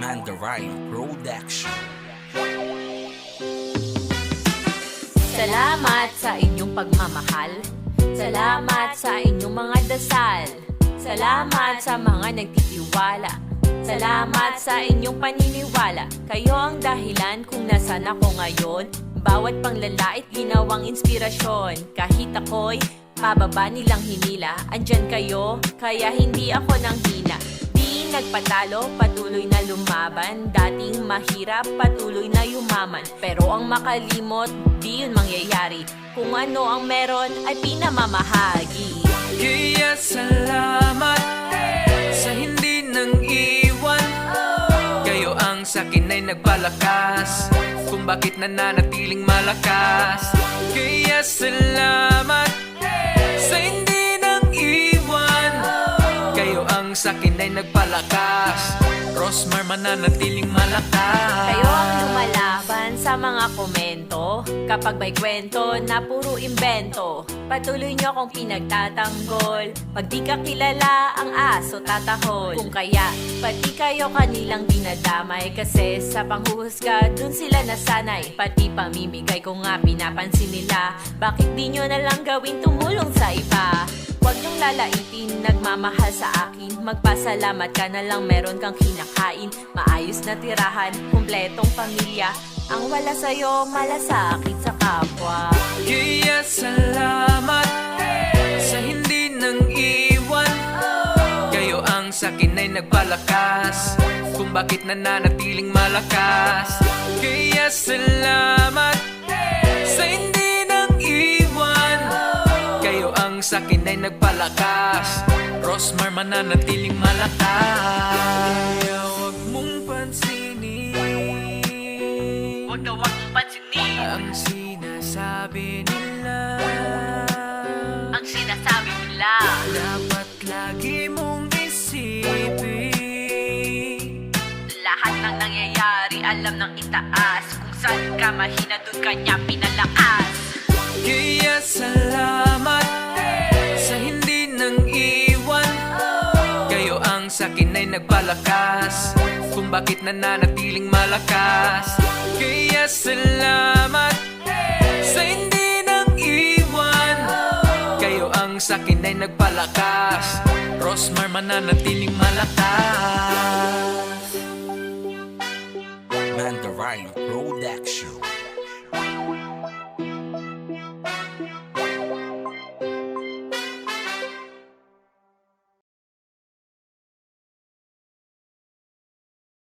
Mandarine Production. Salamat sa inyong pagmamahal. Salamat sa inyong mga dasal. Salamat sa mga nagtitiwala. Salamat sa inyong paniniwala. Kayo ang dahilan kung nasan ako ngayon. Bawat panglalait ginawang inspirasyon. Kahit ako'y pababa nilang hinila, andyan kayo, kaya hindi ako nang hina. Di nagpatalo, patuloy na lumaban. Dating mahirap, patuloy na yumaman. Pero ang makalimot, di yun mangyayari. Kung ano ang meron ay pinamamahagi. Kaya salamat sa hindi nang iwan. Kayo ang sakin ay nagpalakas kung bakit nananatiling malakas. Kaya salamat sa hindi nang iwan. Kayo ang sakin ay nagpalakas. Rosmar mananatiling malakas. Kayo ang lumalaban sa mga komento. Kapag may kwento na puro imbento, patuloy nyo akong pinagtatanggol. Pag di ka kilala, ang aso tatahol. Kung kaya, pati kayo kanilang dinadamay. Kasi sa panghuhusga, dun sila nasanay. Pati pamimigay ko nga pinapansin nila. Bakit di nyo nalang gawin tumulong sa iba? Huwag niyong lalaitin, nagmamahal sa akin. Magpasalamat ka na lang, meron kang kinakain. Maayos na tirahan, kumpletong pamilya. Ang wala sa'yo, malasakit sa kapwa. Kaya salamat sa hindi nang iwan. Kayo ang sakin ay nagpalakas kung bakit nananatiling malakas. Kaya salamat sa hindi nang iwan. Kayo ang sakin ay nagpalakas. Rosmar mananatiling malakas. Kaya huwag mong pansinin, Huwag na huwag mong pansinin ang sinasabi nila. ang sinasabi nila. Dapat lagi mong isipin, Lahat ng nangyayari, alam ng itaas. Kung saan ka mahina, dun ka niya pinalakas. kaya salamat sa hindi nang iwan. Kayo ang sakin ay nagpalakas kung bakit nananatiling malakas. Kaya salamat sa hindi nang iwan. Kayo ang sakin ay nagpalakas. Rosmar mananatiling malakas. Mandarine Production.